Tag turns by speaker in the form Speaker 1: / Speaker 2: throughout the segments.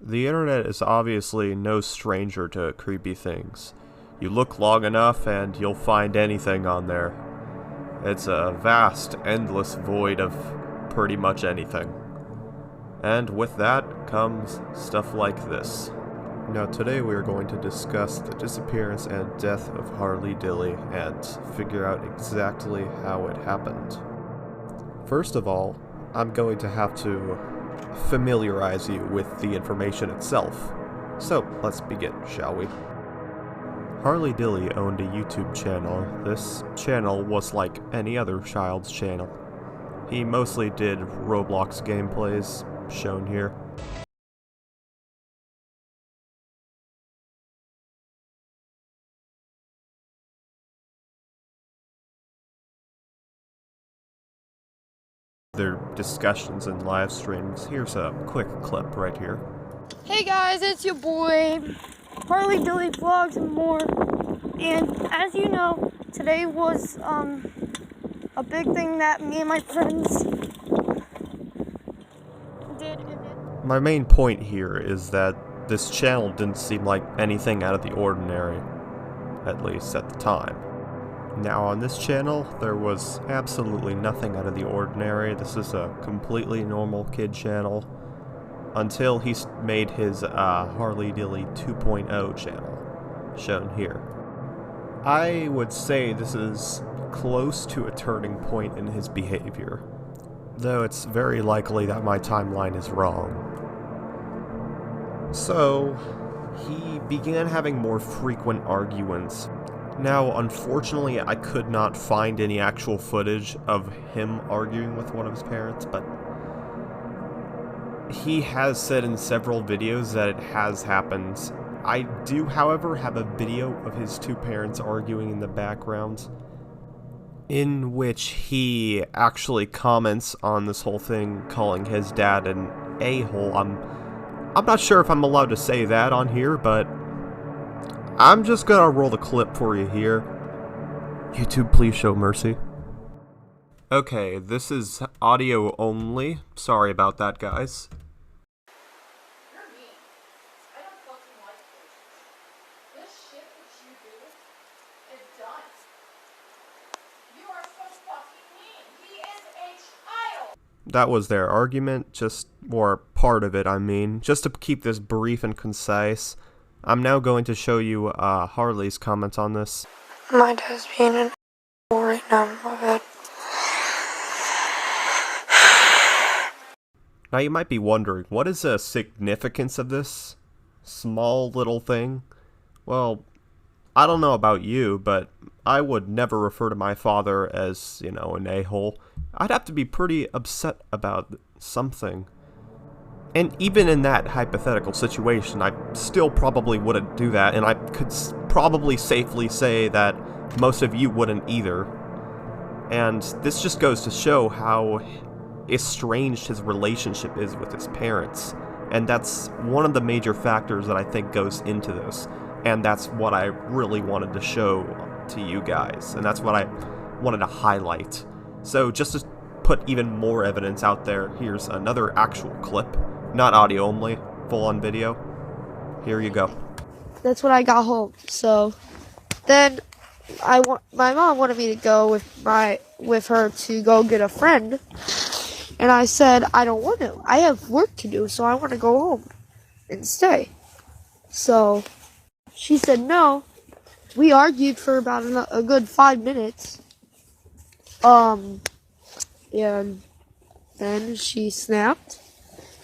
Speaker 1: The internet is obviously no stranger to creepy things. You look long enough and you'll find anything on there. It's a vast, endless void of pretty much anything. And with that comes stuff like this. Now today we are going to discuss the disappearance and death of Harley Dilly and figure out exactly how it happened. First of all, I'm going to have to familiarize you with the information itself. So, let's begin, shall we? Harley Dilly owned a YouTube channel. This channel was like any other child's channel. He mostly did Roblox gameplays, shown here. Their discussions and live streams. Here's a quick clip right here.
Speaker 2: Hey guys, it's your boy, Harley Dilly Vlogs and more. And as you know, today was a big thing that me and my friends did.
Speaker 1: My main point here is that this channel didn't seem like anything out of the ordinary, at least at the time. Now on this channel, there was absolutely nothing out of the ordinary. This is a completely normal kid channel, until he made his Harley Dilly 2.0 channel, shown here. I would say this is close to a turning point in his behavior, though it's very likely that my timeline is wrong. So, he began having more frequent arguments. Now, unfortunately, I could not find any actual footage of him arguing with one of his parents, but he has said in several videos that it has happened. I do, however, have a video of his two parents arguing in the background, in which he actually comments on this whole thing, calling his dad an a-hole. I'm not sure if I'm allowed to say that on here, but I'm just gonna roll the clip for you here. YouTube, please show mercy. Okay, this is audio only. Sorry about that, guys.
Speaker 2: You're mean. I don't fucking like this. This shit that you do is done. You are so fucking mean. He is a child.
Speaker 1: That was their argument, just more part of it, I mean. Just to keep this brief and concise, I'm now going to show you Harley's comments on this.
Speaker 2: My dad's being an a-hole right now in my bed.
Speaker 1: Now you might be wondering, what is the significance of this small little thing? Well, I don't know about you, but I would never refer to my father as, you know, an a-hole. I'd have to be pretty upset about something. And even in that hypothetical situation, I still probably wouldn't do that, and I could probably safely say that most of you wouldn't either. And this just goes to show how estranged his relationship is with his parents. And that's one of the major factors that I think goes into this. And that's what I really wanted to show to you guys. And that's what I wanted to highlight. So just to put even more evidence out there, here's another actual clip. Not audio only, full-on video. Here you go.
Speaker 2: That's when I got home. So then my mom wanted me to go with her to go get a friend, and I said I don't want to. I have work to do, so I want to go home and stay. So she said no. We argued for about a good 5 minutes. And then she snapped.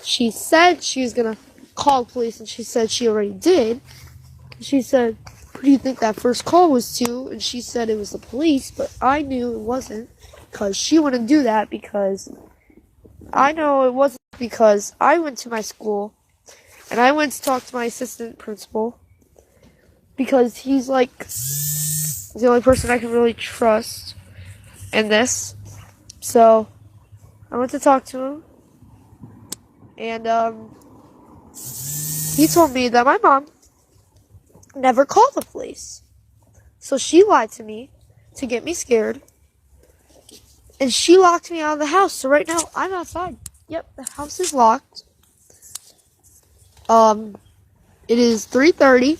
Speaker 2: She said she was gonna call police, and she said she already did. She said, "Who do you think that first call was to?" And she said it was the police, but I knew it wasn't, because she wouldn't do that, because I know it wasn't, because I went to my school, and I went to talk to my assistant principal, because he's like the only person I can really trust in this. So I went to talk to him. And, he told me that my mom never called the police. So she lied to me to get me scared. And she locked me out of the house. So right now, I'm outside. Yep, the house is locked. It is 3:30.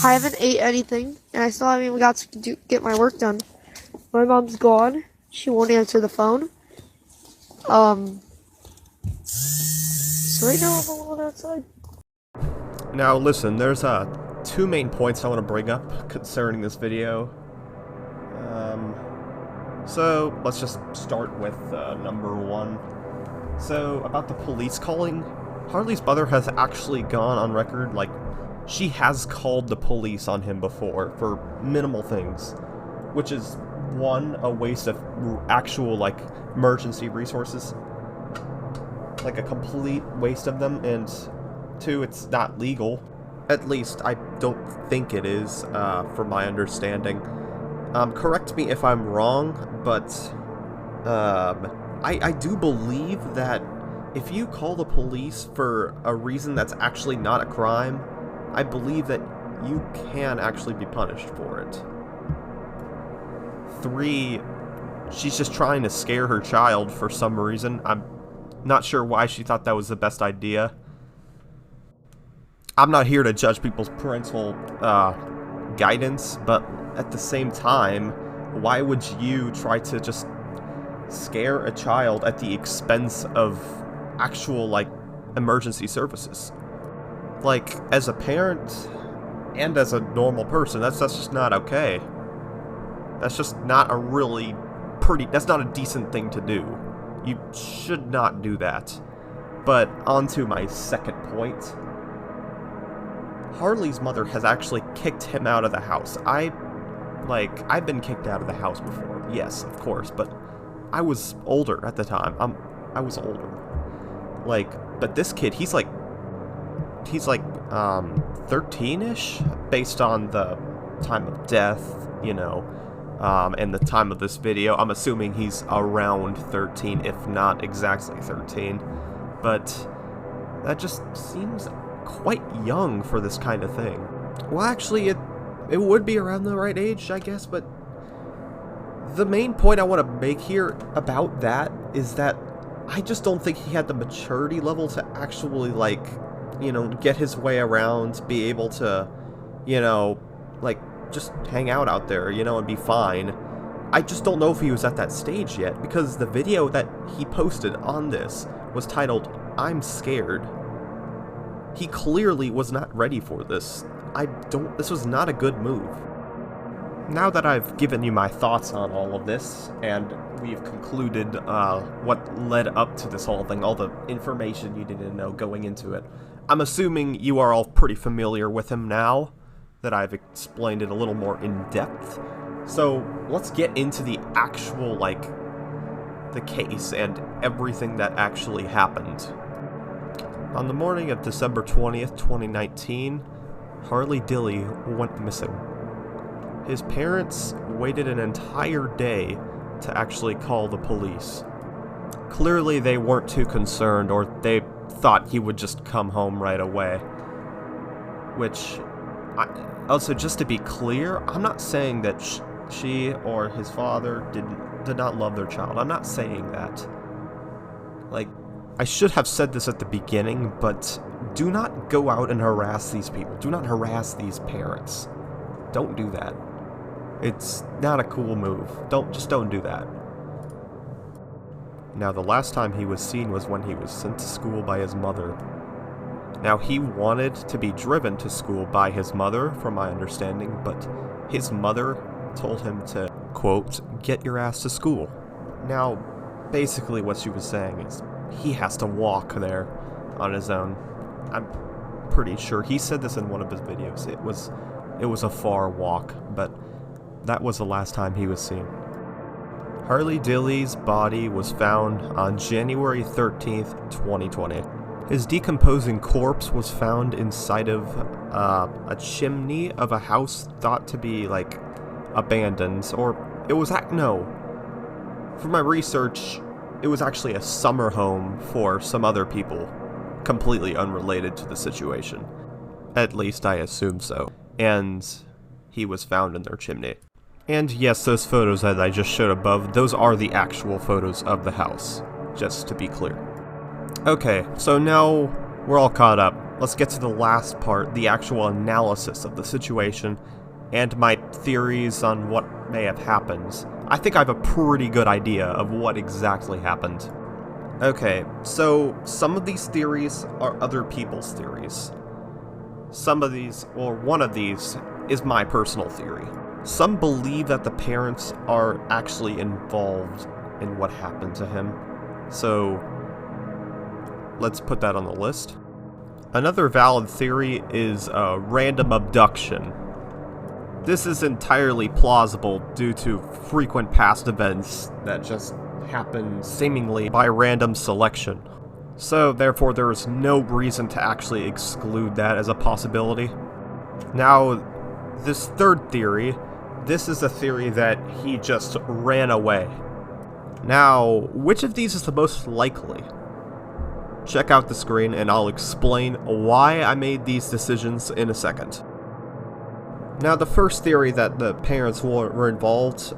Speaker 2: I haven't ate anything, and I still haven't even got to get my work done. My mom's gone. She won't answer the phone. So right now I'm alone outside.
Speaker 1: Now listen, there's two main points I want to bring up concerning this video. So let's just start with number one. So about the police calling, Harley's mother has actually gone on record, like, she has called the police on him before for minimal things, which is, one, a waste of actual, like, emergency resources, like a complete waste of them, and two, it's not legal. At least, I don't think it is, from my understanding. Correct me if I'm wrong, but, I do believe that if you call the police for a reason that's actually not a crime, I believe that you can actually be punished for it. 3, she's just trying to scare her child for some reason. I'm not sure why she thought that was the best idea. I'm not here to judge people's parental guidance, but at the same time, why would you try to just scare a child at the expense of actual, like, emergency services? Like, as a parent and as a normal person, that's just not okay. That's just not a really that's not a decent thing to do. You should not do that. But on to my second point. Harley's mother has actually kicked him out of the house. I've been kicked out of the house before. Yes, of course, but I was older at the time. I was older. Like, but this kid, he's like 13-ish, based on the time of death, you know, and the time of this video. I'm assuming he's around 13, if not exactly 13, but that just seems quite young for this kind of thing. Well, actually, it would be around the right age, I guess, but the main point I want to make here about that is that I just don't think he had the maturity level to actually, like, you know, get his way around, be able to, you know, like, just hang out there, you know, and be fine. I just don't know if he was at that stage yet, because the video that he posted on this was titled, "I'm Scared." He clearly was not ready for this. This was not a good move. Now that I've given you my thoughts on all of this, and we've concluded what led up to this whole thing, all the information you didn't know going into it, I'm assuming you are all pretty familiar with him now, that I've explained it a little more in depth. So let's get into the actual, like, the case and everything that actually happened. On the morning of December 20th, 2019, Harley Dilly went missing. His parents waited an entire day to actually call the police. Clearly they weren't too concerned, or they thought he would just come home right away. Which, also, just to be clear, I'm not saying that she or his father did not love their child. I'm not saying that. Like, I should have said this at the beginning, but do not go out and harass these people. Do not harass these parents. Don't do that. It's not a cool move. Just don't do that. Now, the last time he was seen was when he was sent to school by his mother. Now, he wanted to be driven to school by his mother, from my understanding, but his mother told him to, quote, "get your ass to school." Now, basically what she was saying is he has to walk there on his own. I'm pretty sure he said this in one of his videos. It was a far walk, but that was the last time he was seen. Harley Dilly's body was found on January 13th, 2020. His decomposing corpse was found inside of a chimney of a house thought to be, like, abandoned, or it was no. From my research, it was actually a summer home for some other people, completely unrelated to the situation. At least I assume so. And he was found in their chimney. And yes, those photos that I just showed above, those are the actual photos of the house, just to be clear. Okay, so now we're all caught up. let's get to the last part, the actual analysis of the situation, and my theories on what may have happened. I think I have a pretty good idea of what exactly happened. Okay, so some of these theories are other people's theories. Some of these, or one of these, is my personal theory. Some believe that the parents are actually involved in what happened to him, so let's put that on the list. Another valid theory is a random abduction. This is entirely plausible due to frequent past events that just happen seemingly by random selection. So therefore there is no reason to actually exclude that as a possibility. Now, this third theory, this is a theory that he just ran away. Now, which of these is the most likely? Check out the screen and I'll explain why I made these decisions in a second. Now, the first theory that the parents were involved,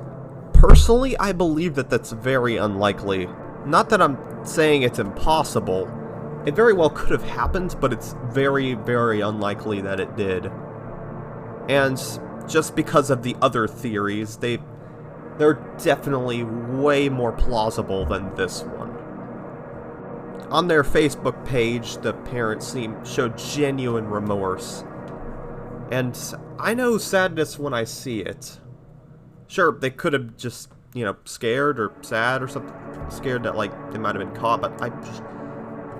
Speaker 1: personally, I believe that that's very unlikely. Not that I'm saying it's impossible. It very well could have happened, but it's very, very unlikely that it did. And just because of the other theories, they're definitely way more plausible than this one. On their Facebook page, the parents showed genuine remorse. And I know sadness when I see it. Sure, they could have just, scared or sad or something. Scared that, they might have been caught, but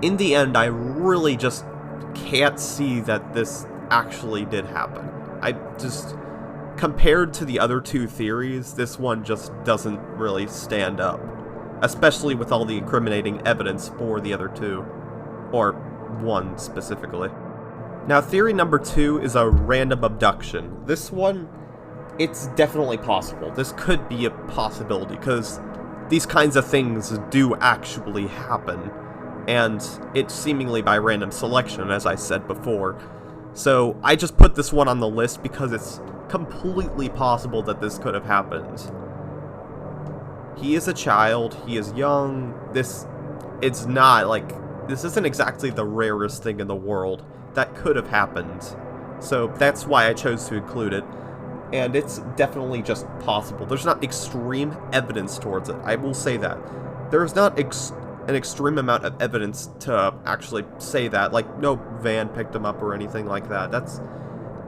Speaker 1: in the end, I really just can't see that this actually did happen. Compared to the other two theories, this one just doesn't really stand up. Especially with all the incriminating evidence for the other two. Or one specifically. Now, theory number 2 is a random abduction. This one, it's definitely possible. This could be a possibility, because these kinds of things do actually happen. And it's seemingly by random selection, as I said before. So, I just put this one on the list because it's completely possible that this could have happened. He is a child, he is young, this isn't exactly the rarest thing in the world. That could have happened. So that's why I chose to include it. And it's definitely just possible. There's not extreme evidence towards it. I will say that. There's not an extreme amount of evidence to actually say that. Like, no van picked him up or anything like that.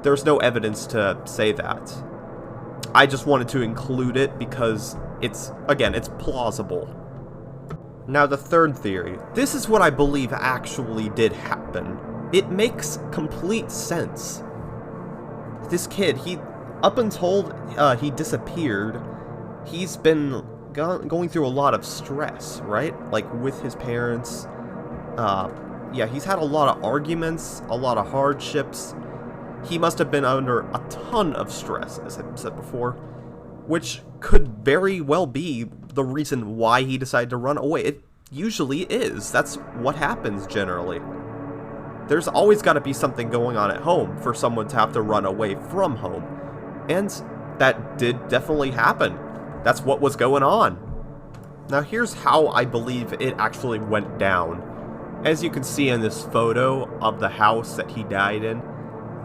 Speaker 1: There's no evidence to say that. I just wanted to include it because it's plausible. Now, the third theory. This is what I believe actually did happen. It makes complete sense. This kid, up until he disappeared, he's been going through a lot of stress, right? Like, with his parents. He's had a lot of arguments, a lot of hardships. He must have been under a ton of stress, as I said before, which could very well be the reason why he decided to run away. It usually is. That's what happens generally. There's always got to be something going on at home for someone to have to run away from home. And that did definitely happen. That's what was going on. Now here's how I believe it actually went down. As you can see in this photo of the house that he died in,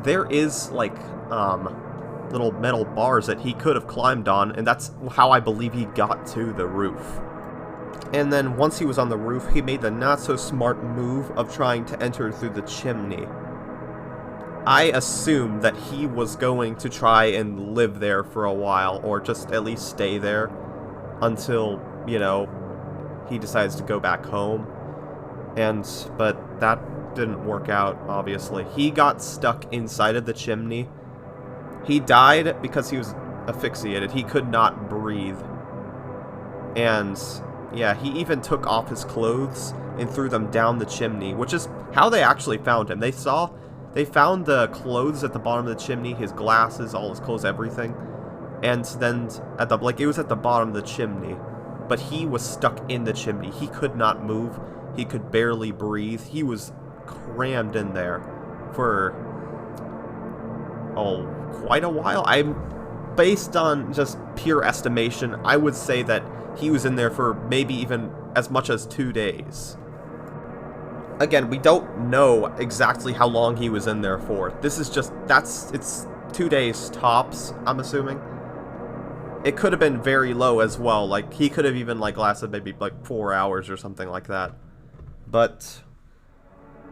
Speaker 1: there is little metal bars that he could have climbed on, and that's how I believe he got to the roof. And then once he was on the roof, he made the not-so-smart move of trying to enter through the chimney. I assume that he was going to try and live there for a while, or just at least stay there until, he decides to go back home. But that didn't work out, obviously. He got stuck inside of the chimney. He died because he was asphyxiated. He could not breathe. And yeah, he even took off his clothes and threw them down the chimney, which is how they actually found him. They found the clothes at the bottom of the chimney, his glasses, all his clothes, everything. And then it was at the bottom of the chimney, but he was stuck in the chimney. He could not move. He could barely breathe. He was crammed in there for quite a while. Based on just pure estimation, I would say that he was in there for maybe even as much as 2 days. again, we don't know exactly how long he was in there for. This is just, it's 2 days tops, I'm assuming. It could have been very low as well, like, he could have even, like, lasted maybe, like, 4 hours or something like that. But,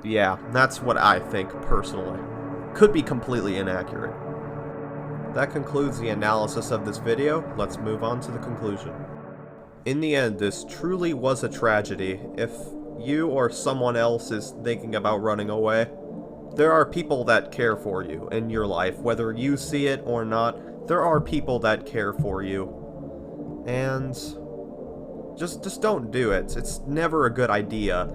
Speaker 1: yeah, that's what I think, personally. Could be completely inaccurate. That concludes the analysis of this video. Let's move on to the conclusion. In the end, this truly was a tragedy. If you or someone else is thinking about running away, there are people that care for you in your life, whether you see it or not. There are people that care for you, and just don't do it. It's never a good idea.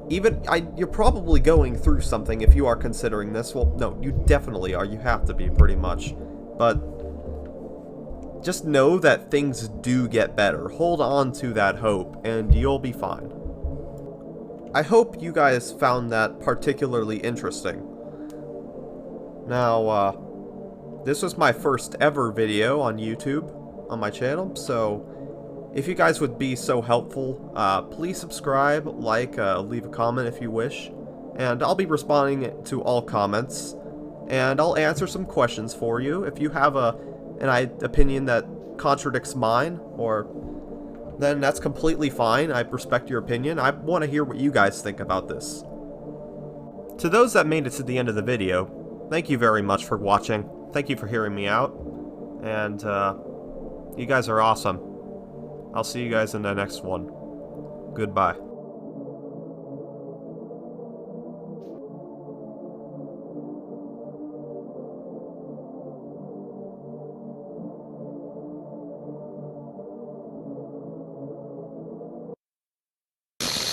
Speaker 1: You're probably going through something if you are considering this. Well, no, you definitely are. You have to be, pretty much. But just know that things do get better. Hold on to that hope, and you'll be fine. I hope you guys found that particularly interesting. Now, this was my first ever video on YouTube, on my channel, so if you guys would be so helpful, please subscribe, like, leave a comment if you wish, and I'll be responding to all comments, and I'll answer some questions for you. If you have an opinion that contradicts mine, then that's completely fine. I respect your opinion. I want to hear what you guys think about this. To those that made it to the end of the video, thank you very much for watching. Thank you for hearing me out, and you guys are awesome. I'll see you guys in the next one. Goodbye.